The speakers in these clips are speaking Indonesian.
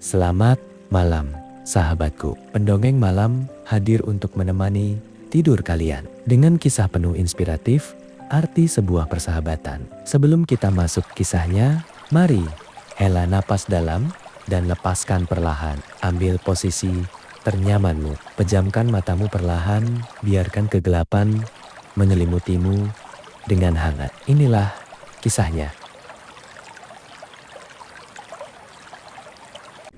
Selamat malam, sahabatku. Pendongeng malam hadir untuk menemani tidur kalian dengan kisah penuh inspiratif, arti sebuah persahabatan. Sebelum kita masuk kisahnya, mari hela napas dalam dan lepaskan perlahan. Ambil posisi ternyamanmu, pejamkan matamu perlahan, biarkan kegelapan menyelimutimu dengan hangat. Inilah kisahnya.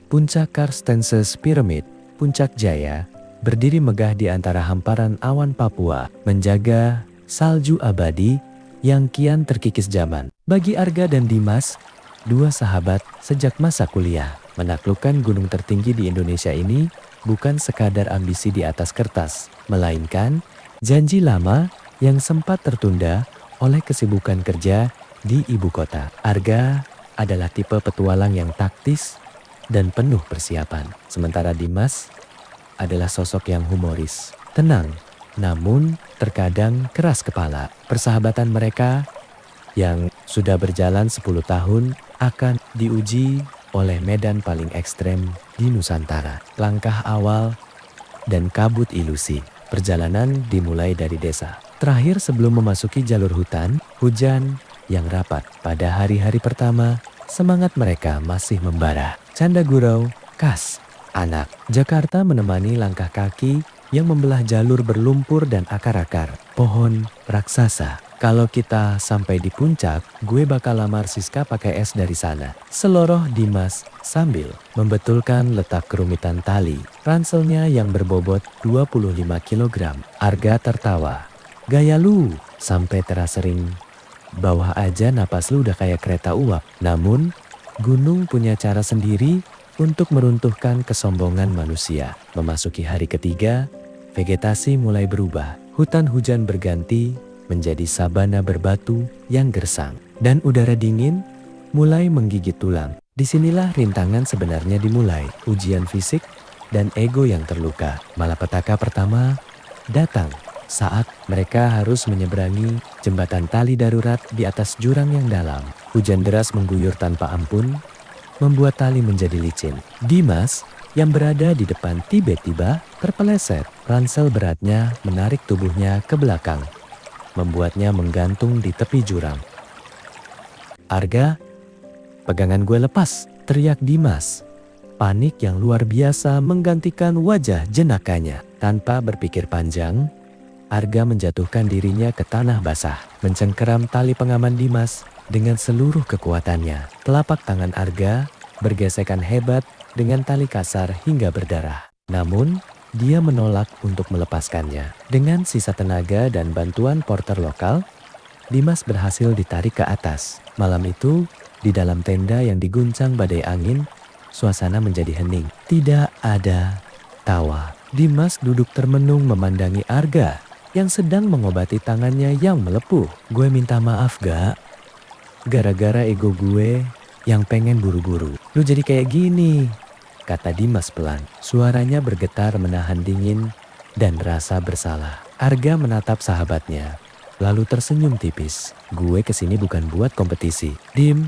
Puncak Carstenses Pyramid, Puncak Jaya, berdiri megah di antara hamparan awan Papua, menjaga salju abadi yang kian terkikis zaman. Bagi Arga dan Dimas, dua sahabat sejak masa kuliah, menaklukkan gunung tertinggi di Indonesia ini bukan sekadar ambisi di atas kertas, melainkan janji lama yang sempat tertunda oleh kesibukan kerja di ibu kota. Arga adalah tipe petualang yang taktis dan penuh persiapan. Sementara Dimas adalah sosok yang humoris, tenang, namun terkadang keras kepala. Persahabatan mereka yang sudah berjalan 10 tahun akan diuji oleh medan paling ekstrem di Nusantara. Langkah awal dan kabut ilusi. Perjalanan dimulai dari desa. Terakhir sebelum memasuki jalur hutan, hujan yang rapat. Pada hari-hari pertama, semangat mereka masih membara. Canda gurau khas anak. Jakarta menemani langkah kaki yang membelah jalur berlumpur dan akar-akar pohon raksasa. Kalau kita sampai di puncak, gue bakal lamar Siska pakai es dari sana. Seloroh Dimas sambil membetulkan letak kerumitan tali ranselnya yang berbobot 25 kg. Arga tertawa. Gaya lu, sampai terasa sering. Bawah aja napas lu udah kayak kereta uap. Namun, gunung punya cara sendiri untuk meruntuhkan kesombongan manusia. Memasuki hari ketiga, vegetasi mulai berubah. Hutan hujan berganti menjadi sabana berbatu yang gersang. Dan udara dingin mulai menggigit tulang. Disinilah rintangan sebenarnya dimulai. Ujian fisik dan ego yang terluka. Malapetaka pertama datang saat mereka harus menyeberangi jembatan tali darurat di atas jurang yang dalam. Hujan deras mengguyur tanpa ampun, membuat tali menjadi licin. Dimas yang berada di depan tiba-tiba terpeleset. Ransel beratnya menarik tubuhnya ke belakang, membuatnya menggantung di tepi jurang. Arga, pegangan gue lepas, teriak Dimas. Panik yang luar biasa menggantikan wajah jenakanya. Tanpa berpikir panjang, Arga menjatuhkan dirinya ke tanah basah, mencengkeram tali pengaman Dimas dengan seluruh kekuatannya. Telapak tangan Arga bergesekan hebat dengan tali kasar hingga berdarah. Namun, dia menolak untuk melepaskannya. Dengan sisa tenaga dan bantuan porter lokal, Dimas berhasil ditarik ke atas. Malam itu, di dalam tenda yang diguncang badai angin, suasana menjadi hening. Tidak ada tawa. Dimas duduk termenung memandangi Arga yang sedang mengobati tangannya yang melepuh. Gue minta maaf gak? Gara-gara ego gue yang pengen buru-buru. Lu jadi kayak gini, kata Dimas pelan. Suaranya bergetar menahan dingin dan rasa bersalah. Arga menatap sahabatnya, lalu tersenyum tipis. Gue kesini bukan buat kompetisi. Dim,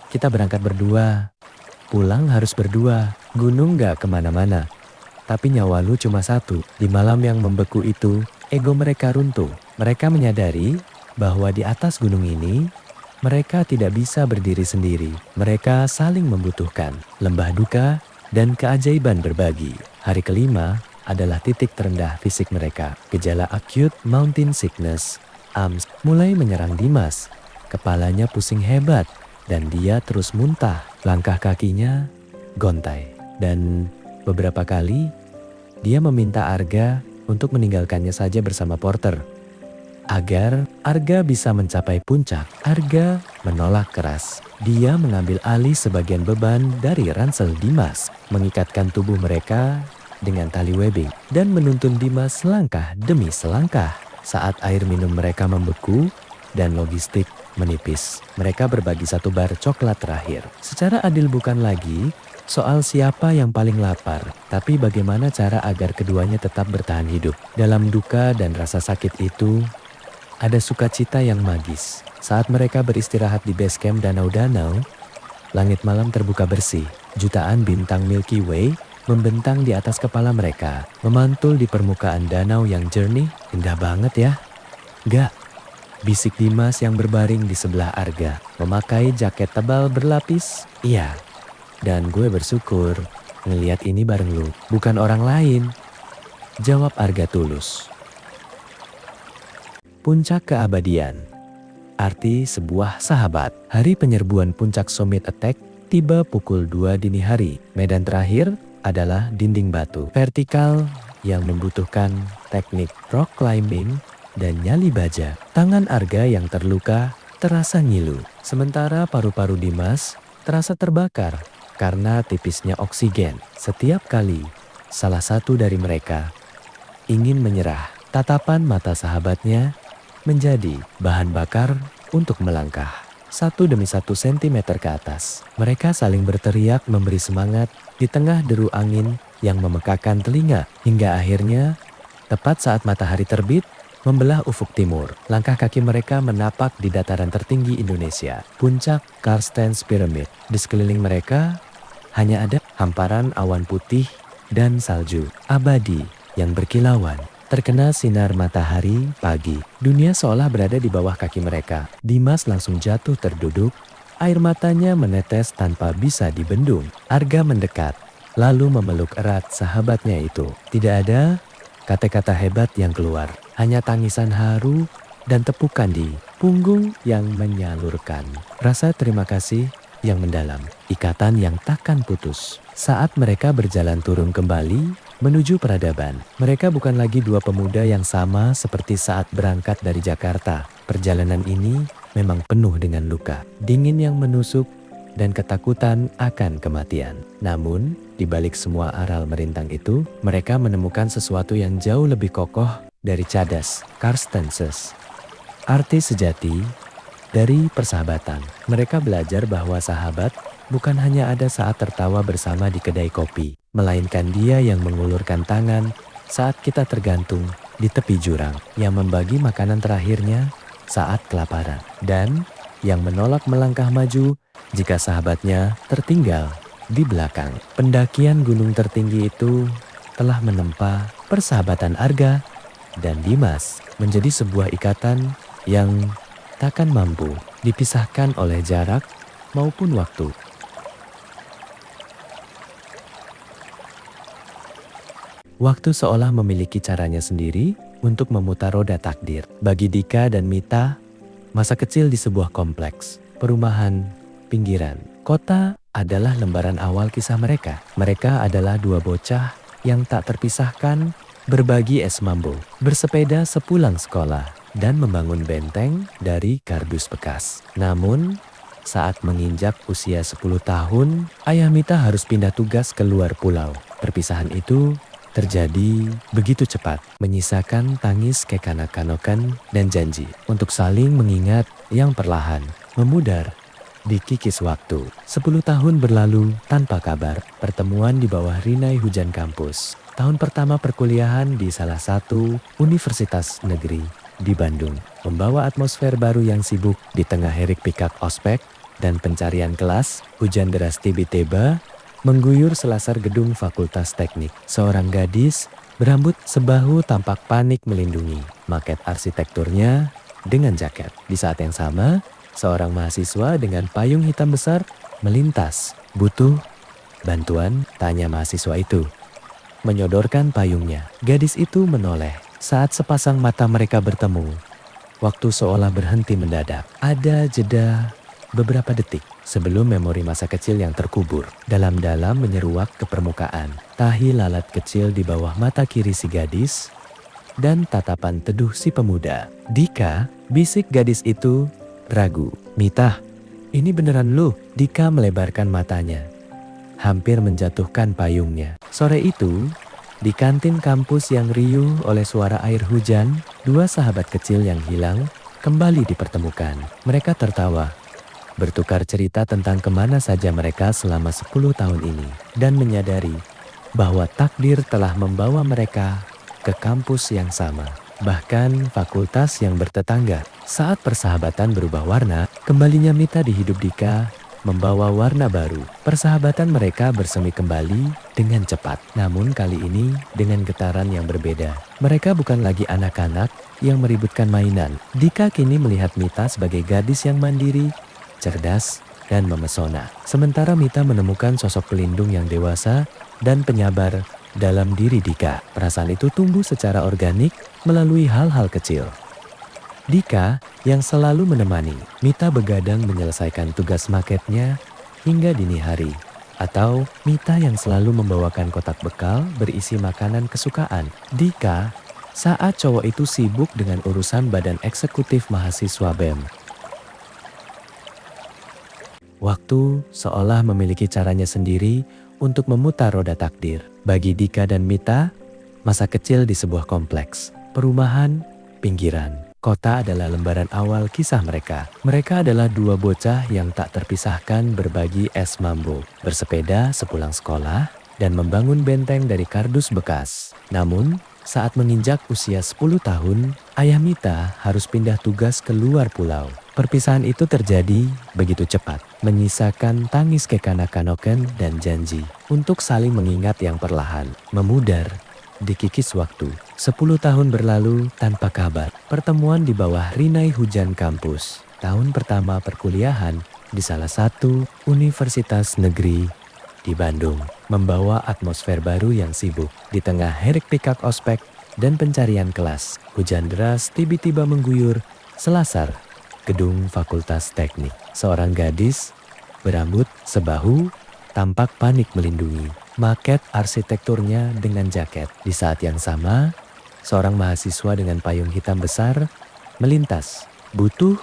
kita berangkat berdua. Pulang harus berdua. Gunung gak kemana-mana. Tapi nyawa lu cuma satu. Di malam yang membeku itu, ego mereka runtuh. Mereka menyadari bahwa di atas gunung ini, mereka tidak bisa berdiri sendiri. Mereka saling membutuhkan. Lembah duka dan keajaiban berbagi. Hari kelima adalah titik terendah fisik mereka. Gejala acute mountain sickness, AMS, mulai menyerang Dimas. Kepalanya pusing hebat dan dia terus muntah. Langkah kakinya gontai. Dan beberapa kali dia meminta Arga untuk meninggalkannya saja bersama porter. Agar Arga bisa mencapai puncak, Arga menolak keras. Dia mengambil alih sebagian beban dari ransel Dimas, mengikatkan tubuh mereka dengan tali webbing, dan menuntun Dimas selangkah demi selangkah. Saat air minum mereka membeku dan logistik menipis, mereka berbagi satu bar coklat terakhir. Secara adil bukan lagi soal siapa yang paling lapar, tapi bagaimana cara agar keduanya tetap bertahan hidup. Dalam duka dan rasa sakit itu, ada sukacita yang magis. Saat mereka beristirahat di base camp danau-danau, langit malam terbuka bersih. Jutaan bintang Milky Way membentang di atas kepala mereka, memantul di permukaan danau yang jernih. Indah banget ya. Gak, bisik Dimas yang berbaring di sebelah Arga, memakai jaket tebal berlapis. Iya, dan gue bersyukur ngeliat ini bareng lu, bukan orang lain. Jawab Arga tulus. Puncak keabadian. Arti sebuah sahabat. Hari penyerbuan puncak Summit Attack tiba pukul 2 dini hari. Medan terakhir adalah dinding batu vertikal yang membutuhkan teknik rock climbing dan nyali baja. Tangan Arga yang terluka terasa ngilu, sementara paru-paru Dimas terasa terbakar karena tipisnya oksigen. Setiap kali salah satu dari mereka ingin menyerah, tatapan mata sahabatnya menjadi bahan bakar untuk melangkah 1 demi 1 sentimeter ke atas. Mereka saling berteriak memberi semangat di tengah deru angin yang memekakan telinga, hingga akhirnya tepat saat matahari terbit membelah ufuk timur, langkah kaki mereka menapak di dataran tertinggi Indonesia, puncak Carstensz Pyramid. Di sekeliling mereka hanya ada hamparan awan putih dan salju abadi yang berkilauan terkena sinar matahari pagi. Dunia seolah berada di bawah kaki mereka. Dimas langsung jatuh terduduk, air matanya menetes tanpa bisa dibendung. Arga mendekat, lalu memeluk erat sahabatnya itu. Tidak ada kata-kata hebat yang keluar, hanya tangisan haru dan tepukan di punggung yang menyalurkan rasa terima kasih yang mendalam, ikatan yang takkan putus. Saat mereka berjalan turun kembali menuju peradaban, mereka bukan lagi dua pemuda yang sama seperti saat berangkat dari Jakarta. Perjalanan ini memang penuh dengan luka, dingin yang menusuk, dan ketakutan akan kematian. Namun, di balik semua aral merintang itu, mereka menemukan sesuatu yang jauh lebih kokoh dari cadas Carstensz. Arti sejati dari persahabatan. Mereka belajar bahwa sahabat bukan hanya ada saat tertawa bersama di kedai kopi, melainkan dia yang mengulurkan tangan saat kita tergantung di tepi jurang, yang membagi makanan terakhirnya saat kelaparan, dan yang menolak melangkah maju jika sahabatnya tertinggal di belakang. Pendakian gunung tertinggi itu telah menempa persahabatan Arga dan Dimas menjadi sebuah ikatan yang takkan mampu dipisahkan oleh jarak maupun waktu. Waktu seolah memiliki caranya sendiri untuk memutar roda takdir. Bagi Dika dan Mita, masa kecil di sebuah kompleks perumahan pinggiran kota adalah lembaran awal kisah mereka. Mereka adalah dua bocah yang tak terpisahkan, berbagi es mambo, bersepeda sepulang sekolah, dan membangun benteng dari kardus bekas. Namun, saat menginjak usia 10 tahun, ayah Mita harus pindah tugas ke luar pulau. Perpisahan itu terjadi begitu cepat, menyisakan tangis kekanak-kanokan dan janji untuk saling mengingat yang perlahan memudar di kikis waktu. 10 tahun berlalu tanpa kabar. Pertemuan di bawah rinai hujan kampus. Tahun pertama perkuliahan di salah satu universitas negeri di Bandung, membawa atmosfer baru yang sibuk. Di tengah hiruk pikuk ospek dan pencarian kelas, hujan deras tiba-tiba mengguyur selasar gedung Fakultas Teknik. Seorang gadis berambut sebahu tampak panik melindungi maket arsitekturnya dengan jaket. Di saat yang sama, seorang mahasiswa dengan payung hitam besar melintas. "Butuh bantuan?" tanya mahasiswa itu, menyodorkan payungnya. Gadis itu menoleh saat sepasang mata mereka bertemu. Waktu seolah berhenti mendadak. Ada jeda beberapa detik sebelum memori masa kecil yang terkubur dalam-dalam menyeruak ke permukaan. Tahi lalat kecil di bawah mata kiri si gadis dan tatapan teduh si pemuda. "Dika," bisik gadis itu ragu. "Mita, ini beneran lu?" Dika melebarkan matanya, hampir menjatuhkan payungnya. Sore itu, di kantin kampus yang riuh oleh suara air hujan, dua sahabat kecil yang hilang kembali dipertemukan. Mereka tertawa, bertukar cerita tentang kemana saja mereka selama 10 tahun ini, dan menyadari bahwa takdir telah membawa mereka ke kampus yang sama, bahkan fakultas yang bertetangga. Saat persahabatan berubah warna, kembalinya Mita di hidup Dika membawa warna baru. Persahabatan mereka bersemi kembali dengan cepat. Namun kali ini dengan getaran yang berbeda. Mereka bukan lagi anak-anak yang meributkan mainan. Dika kini melihat Mita sebagai gadis yang mandiri, cerdas, dan memesona. Sementara Mita menemukan sosok pelindung yang dewasa dan penyabar dalam diri Dika. Perasaan itu tumbuh secara organik melalui hal-hal kecil. Dika yang selalu menemani Mita begadang menyelesaikan tugas maketnya hingga dini hari. Atau Mita yang selalu membawakan kotak bekal berisi makanan kesukaan Dika saat cowok itu sibuk dengan urusan badan eksekutif mahasiswa BEM. Waktu seolah memiliki caranya sendiri untuk memutar roda takdir. Bagi Dika dan Mita, masa kecil di sebuah kompleks, perumahan, pinggiran kota adalah lembaran awal kisah mereka. Mereka adalah dua bocah yang tak terpisahkan berbagi es mambo, bersepeda sepulang sekolah, dan membangun benteng dari kardus bekas. Namun, saat menginjak usia 10 tahun, ayah Mita harus pindah tugas ke luar pulau. Perpisahan itu terjadi begitu cepat, menyisakan tangis kekanak-kanakan dan janji untuk saling mengingat yang perlahan, memudar, dikikis waktu. 10 tahun berlalu tanpa kabar. Pertemuan di bawah rinai hujan kampus. Tahun pertama perkuliahan di salah satu universitas negeri di Bandung. Membawa atmosfer baru yang sibuk. Di tengah hiruk pikuk ospek dan pencarian kelas. Hujan deras tiba-tiba mengguyur selasar gedung Fakultas Teknik. Seorang gadis berambut sebahu tampak panik melindungi maket arsitekturnya dengan jaket. Di saat yang sama, seorang mahasiswa dengan payung hitam besar melintas. "Butuh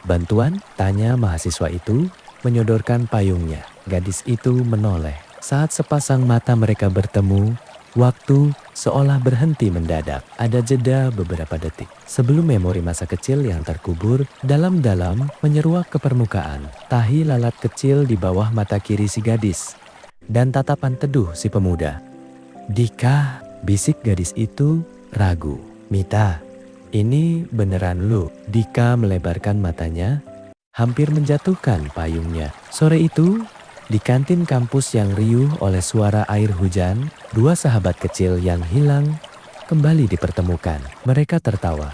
bantuan?" tanya mahasiswa itu menyodorkan payungnya. Gadis itu menoleh. Saat sepasang mata mereka bertemu, waktu seolah berhenti mendadak. Ada jeda beberapa detik sebelum memori masa kecil yang terkubur dalam-dalam menyeruak ke permukaan. Tahi lalat kecil di bawah mata kiri si gadis dan tatapan teduh si pemuda. "Dika," bisik gadis itu ragu. "Mita, ini beneran lu?" Dika melebarkan matanya, hampir menjatuhkan payungnya. Sore itu, di kantin kampus yang riuh oleh suara air hujan, dua sahabat kecil yang hilang kembali dipertemukan. Mereka tertawa,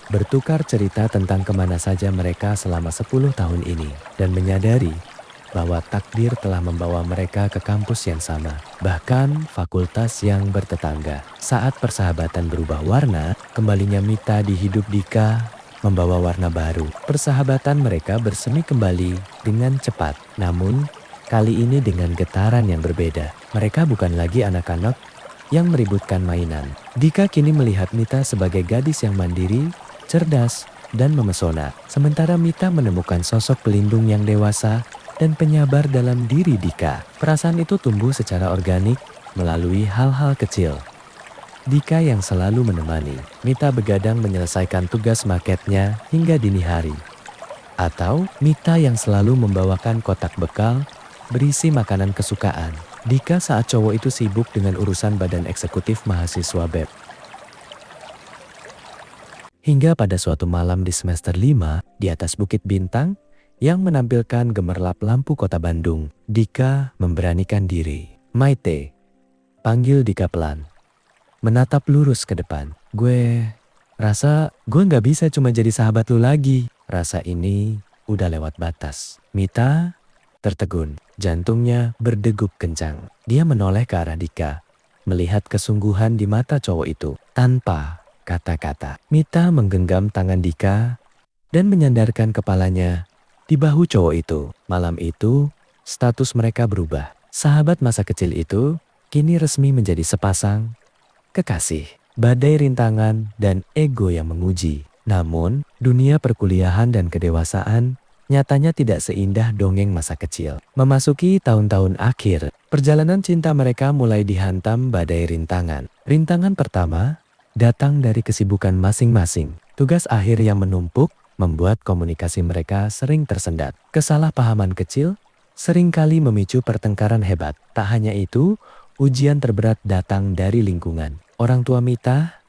bertukar cerita tentang kemana saja mereka selama 10 tahun ini, dan menyadari bahwa takdir telah membawa mereka ke kampus yang sama, bahkan fakultas yang bertetangga. Saat persahabatan berubah warna, kembalinya Mita di hidup Dika membawa warna baru. Persahabatan mereka bersemi kembali dengan cepat, namun kali ini dengan getaran yang berbeda. Mereka bukan lagi anak-anak yang meributkan mainan. Dika kini melihat Mita sebagai gadis yang mandiri, cerdas, dan memesona. Sementara Mita menemukan sosok pelindung yang dewasa dan penyabar dalam diri Dika. Perasaan itu tumbuh secara organik melalui hal-hal kecil. Dika yang selalu menemani Mita begadang menyelesaikan tugas maketnya hingga dini hari. Atau Mita yang selalu membawakan kotak bekal berisi makanan kesukaan Dika saat cowok itu sibuk dengan urusan badan eksekutif mahasiswa BEM. Hingga pada suatu malam di semester 5 di atas Bukit Bintang yang menampilkan gemerlap lampu kota Bandung, Dika memberanikan diri. "Maite," panggil Dika pelan. Menatap lurus ke depan. "Gue rasa gue gak bisa cuma jadi sahabat lu lagi. Rasa ini udah lewat batas." Mita tertegun, jantungnya berdegup kencang. Dia menoleh ke arah Dika, melihat kesungguhan di mata cowok itu. Tanpa kata-kata, Mita menggenggam tangan Dika dan menyandarkan kepalanya di bahu cowok itu. Malam itu, status mereka berubah. Sahabat masa kecil itu kini resmi menjadi sepasang kekasih. Badai rintangan dan ego yang menguji. Namun, dunia perkuliahan dan kedewasaan nyatanya tidak seindah dongeng masa kecil. Memasuki tahun-tahun akhir, perjalanan cinta mereka mulai dihantam badai rintangan. Rintangan pertama datang dari kesibukan masing-masing. Tugas akhir yang menumpuk membuat komunikasi mereka sering tersendat. Kesalahpahaman kecil seringkali memicu pertengkaran hebat. Tak hanya itu, ujian terberat datang dari lingkungan. Orang tua Mita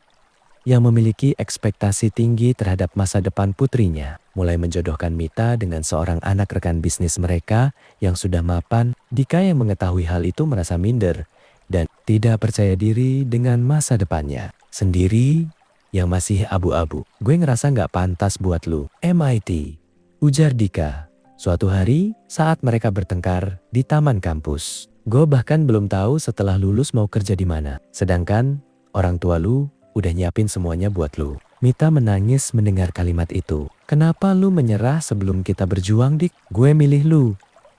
yang memiliki ekspektasi tinggi terhadap masa depan putrinya, mulai menjodohkan Mita dengan seorang anak rekan bisnis mereka yang sudah mapan. Dika yang mengetahui hal itu merasa minder dan tidak percaya diri dengan masa depannya sendiri yang masih abu-abu. Gue ngerasa gak pantas buat lu, MIT, ujar Dika. Suatu hari saat mereka bertengkar di taman kampus. Gue bahkan belum tahu setelah lulus mau kerja di mana. Sedangkan orang tua lu udah nyiapin semuanya buat lu. Mita menangis mendengar kalimat itu. Kenapa lu menyerah sebelum kita berjuang, Dik? Gue milih lu,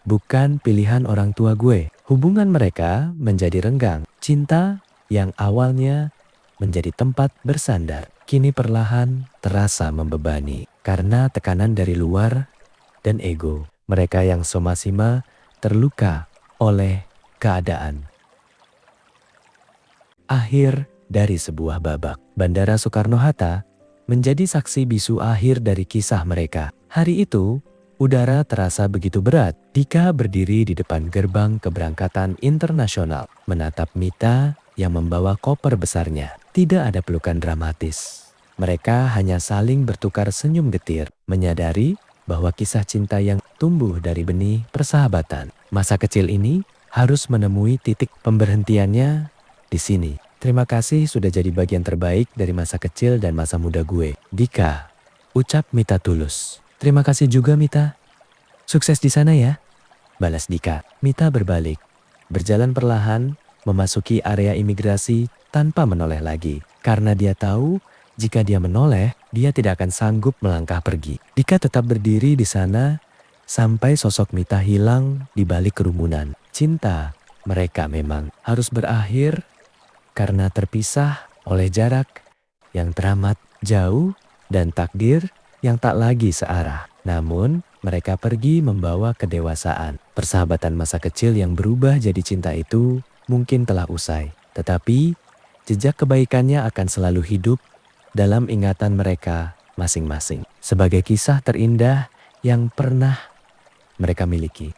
bukan pilihan orang tua gue. Hubungan mereka menjadi renggang. Cinta yang awalnya menjadi tempat bersandar, kini perlahan terasa membebani. Karena tekanan dari luar dan ego. Mereka yang somasima terluka oleh keadaan. Akhir dari sebuah babak. Bandara Soekarno-Hatta menjadi saksi bisu akhir dari kisah mereka. Hari itu, udara terasa begitu berat. Dika berdiri di depan gerbang keberangkatan internasional, menatap Mita yang membawa koper besarnya. Tidak ada pelukan dramatis. Mereka hanya saling bertukar senyum getir, menyadari bahwa kisah cinta yang tumbuh dari benih persahabatan masa kecil ini harus menemui titik pemberhentiannya di sini. Terima kasih sudah jadi bagian terbaik dari masa kecil dan masa muda gue, Dika, ucap Mita tulus. Terima kasih juga, Mita. Sukses di sana ya, balas Dika. Mita berbalik, berjalan perlahan memasuki area imigrasi tanpa menoleh lagi. Karena dia tahu jika dia menoleh, dia tidak akan sanggup melangkah pergi. Dika tetap berdiri di sana sampai sosok Mita hilang di balik kerumunan. Cinta mereka memang harus berakhir karena terpisah oleh jarak yang teramat jauh dan takdir yang tak lagi searah. Namun, mereka pergi membawa kedewasaan. Persahabatan masa kecil yang berubah jadi cinta itu mungkin telah usai. Tetapi, jejak kebaikannya akan selalu hidup dalam ingatan mereka masing-masing. Sebagai kisah terindah yang pernah mereka miliki.